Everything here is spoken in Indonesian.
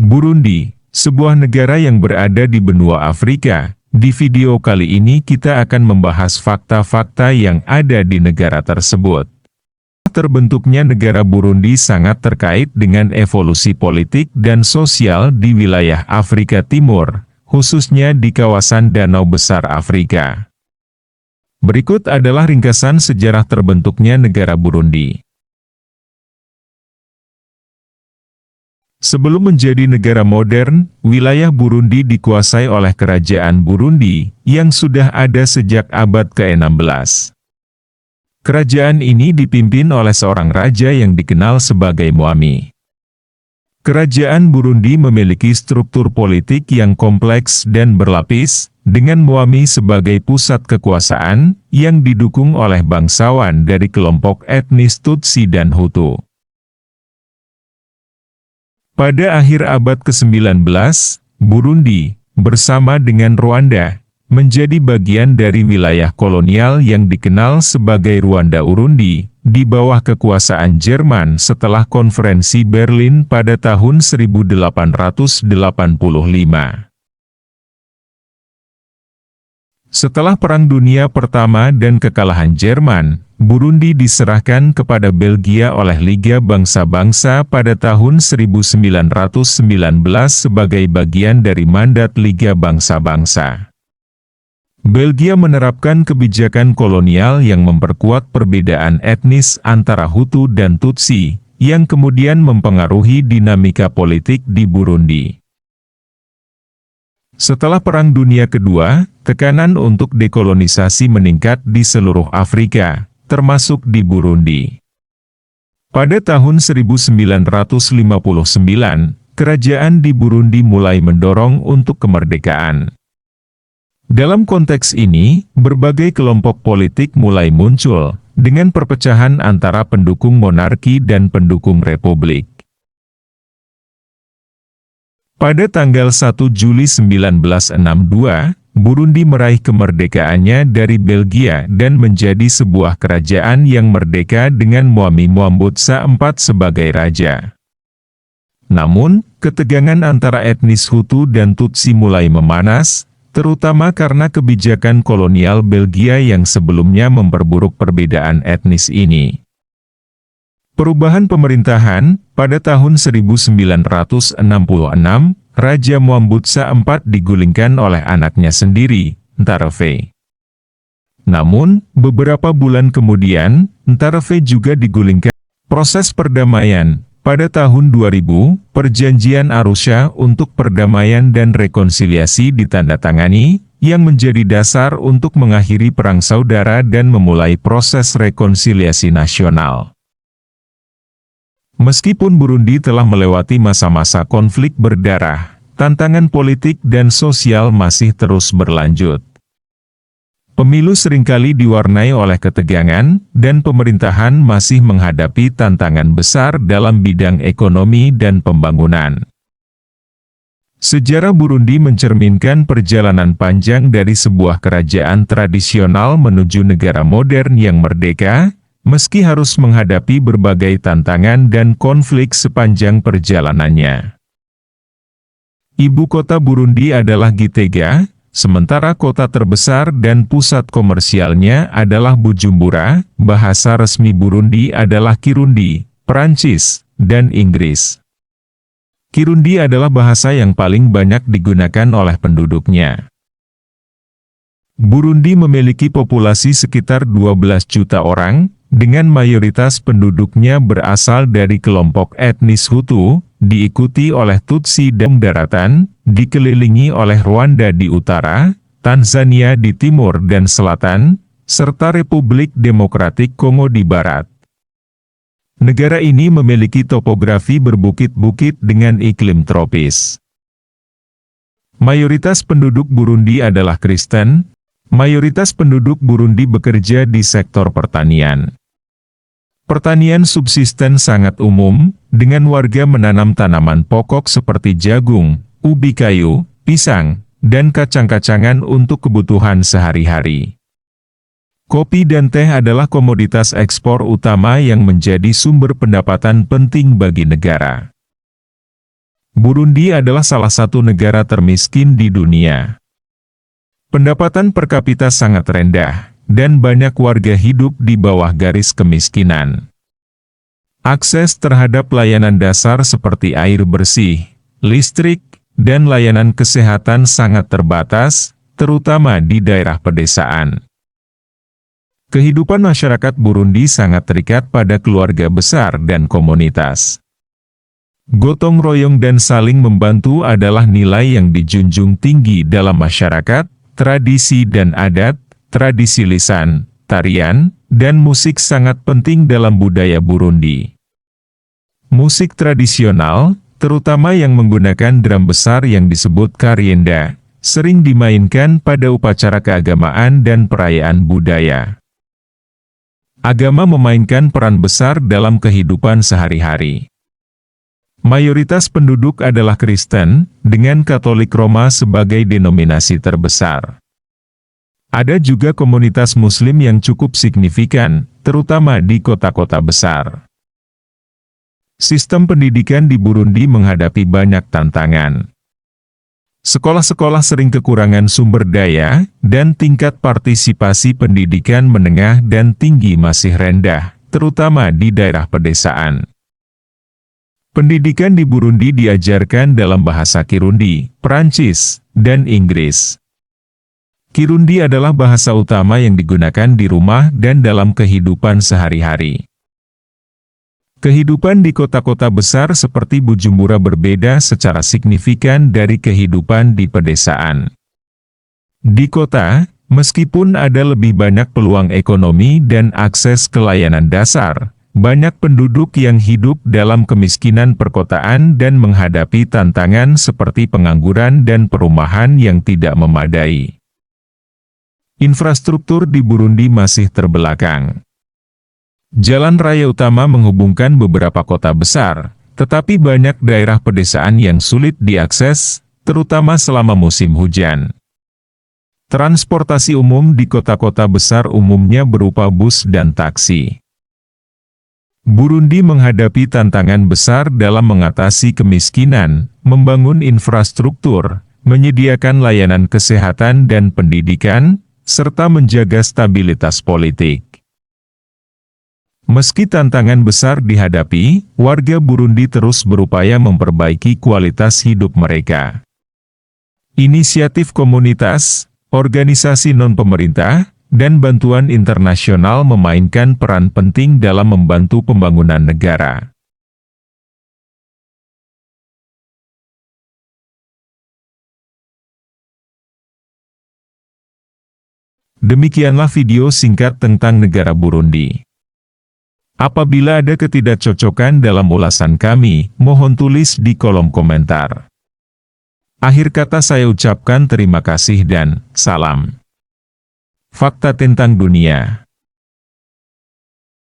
Burundi, sebuah negara yang berada di benua Afrika. Di video kali ini kita akan membahas fakta-fakta yang ada di negara tersebut. Terbentuknya negara Burundi sangat terkait dengan evolusi politik dan sosial di wilayah Afrika Timur, khususnya di kawasan Danau Besar Afrika. Berikut adalah ringkasan sejarah terbentuknya negara Burundi. Sebelum menjadi negara modern, wilayah Burundi dikuasai oleh Kerajaan Burundi, yang sudah ada sejak abad ke-16. Kerajaan ini dipimpin oleh seorang raja yang dikenal sebagai Mwami. Kerajaan Burundi memiliki struktur politik yang kompleks dan berlapis, dengan Mwami sebagai pusat kekuasaan, yang didukung oleh bangsawan dari kelompok etnis Tutsi dan Hutu. Pada akhir abad ke-19, Burundi, bersama dengan Rwanda, menjadi bagian dari wilayah kolonial yang dikenal sebagai Rwanda-Urundi, di bawah kekuasaan Jerman setelah Konferensi Berlin pada tahun 1885. Setelah Perang Dunia Pertama dan kekalahan Jerman, Burundi diserahkan kepada Belgia oleh Liga Bangsa-Bangsa pada tahun 1919 sebagai bagian dari mandat Liga Bangsa-Bangsa. Belgia menerapkan kebijakan kolonial yang memperkuat perbedaan etnis antara Hutu dan Tutsi, yang kemudian mempengaruhi dinamika politik di Burundi. Setelah Perang Dunia Kedua, tekanan untuk dekolonisasi meningkat di seluruh Afrika, termasuk di Burundi. Pada tahun 1959, kerajaan di Burundi mulai mendorong untuk kemerdekaan. Dalam konteks ini, berbagai kelompok politik mulai muncul, dengan perpecahan antara pendukung monarki dan pendukung republik. Pada tanggal 1 Juli 1962, Burundi meraih kemerdekaannya dari Belgia dan menjadi sebuah kerajaan yang merdeka dengan Mwami Mwambutsa IV sebagai raja. Namun, ketegangan antara etnis Hutu dan Tutsi mulai memanas, terutama karena kebijakan kolonial Belgia yang sebelumnya memperburuk perbedaan etnis ini. Perubahan pemerintahan, pada tahun 1966, Raja Mwambutsa IV digulingkan oleh anaknya sendiri, Ntareve. Namun, beberapa bulan kemudian, Ntareve juga digulingkan. Proses perdamaian, pada tahun 2000, Perjanjian Arusha untuk perdamaian dan rekonsiliasi ditandatangani, yang menjadi dasar untuk mengakhiri perang saudara dan memulai proses rekonsiliasi nasional. Meskipun Burundi telah melewati masa-masa konflik berdarah, tantangan politik dan sosial masih terus berlanjut. Pemilu seringkali diwarnai oleh ketegangan, dan pemerintahan masih menghadapi tantangan besar dalam bidang ekonomi dan pembangunan. Sejarah Burundi mencerminkan perjalanan panjang dari sebuah kerajaan tradisional menuju negara modern yang merdeka, meski harus menghadapi berbagai tantangan dan konflik sepanjang perjalanannya. Ibu kota Burundi adalah Gitega, sementara kota terbesar dan pusat komersialnya adalah Bujumbura. Bahasa resmi Burundi adalah Kirundi, Perancis, dan Inggris. Kirundi adalah bahasa yang paling banyak digunakan oleh penduduknya. Burundi memiliki populasi sekitar 12 juta orang, dengan mayoritas penduduknya berasal dari kelompok etnis Hutu, diikuti oleh Tutsi dan daratan, dikelilingi oleh Rwanda di utara, Tanzania di timur dan selatan, serta Republik Demokratik Kongo di barat. Negara ini memiliki topografi berbukit-bukit dengan iklim tropis. Mayoritas penduduk Burundi adalah Kristen. Mayoritas penduduk Burundi bekerja di sektor pertanian. Pertanian subsisten sangat umum, dengan warga menanam tanaman pokok seperti jagung, ubi kayu, pisang, dan kacang-kacangan untuk kebutuhan sehari-hari. Kopi dan teh adalah komoditas ekspor utama yang menjadi sumber pendapatan penting bagi negara. Burundi adalah salah satu negara termiskin di dunia. Pendapatan per kapita sangat rendah, dan banyak warga hidup di bawah garis kemiskinan. Akses terhadap layanan dasar seperti air bersih, listrik, dan layanan kesehatan sangat terbatas, terutama di daerah pedesaan. Kehidupan masyarakat Burundi sangat terikat pada keluarga besar dan komunitas. Gotong royong dan saling membantu adalah nilai yang dijunjung tinggi dalam masyarakat. Tradisi dan adat, tradisi lisan, tarian, dan musik sangat penting dalam budaya Burundi. Musik tradisional, terutama yang menggunakan drum besar yang disebut karienda, sering dimainkan pada upacara keagamaan dan perayaan budaya. Agama memainkan peran besar dalam kehidupan sehari-hari. Mayoritas penduduk adalah Kristen, dengan Katolik Roma sebagai denominasi terbesar. Ada juga komunitas Muslim yang cukup signifikan, terutama di kota-kota besar. Sistem pendidikan di Burundi menghadapi banyak tantangan. Sekolah-sekolah sering kekurangan sumber daya, dan tingkat partisipasi pendidikan menengah dan tinggi masih rendah, terutama di daerah pedesaan. Pendidikan di Burundi diajarkan dalam bahasa Kirundi, Perancis, dan Inggris. Kirundi adalah bahasa utama yang digunakan di rumah dan dalam kehidupan sehari-hari. Kehidupan di kota-kota besar seperti Bujumbura berbeda secara signifikan dari kehidupan di pedesaan. Di kota, meskipun ada lebih banyak peluang ekonomi dan akses ke layanan dasar, banyak penduduk yang hidup dalam kemiskinan perkotaan dan menghadapi tantangan seperti pengangguran dan perumahan yang tidak memadai. Infrastruktur di Burundi masih terbelakang. Jalan raya utama menghubungkan beberapa kota besar, tetapi banyak daerah pedesaan yang sulit diakses, terutama selama musim hujan. Transportasi umum di kota-kota besar umumnya berupa bus dan taksi. Burundi menghadapi tantangan besar dalam mengatasi kemiskinan, membangun infrastruktur, menyediakan layanan kesehatan dan pendidikan, serta menjaga stabilitas politik. Meski tantangan besar dihadapi, warga Burundi terus berupaya memperbaiki kualitas hidup mereka. Inisiatif komunitas, organisasi non-pemerintah, dan bantuan internasional memainkan peran penting dalam membantu pembangunan negara. Demikianlah video singkat tentang negara Burundi. Apabila ada ketidakcocokan dalam ulasan kami, mohon tulis di kolom komentar. Akhir kata saya ucapkan terima kasih dan salam. Fakta tentang dunia.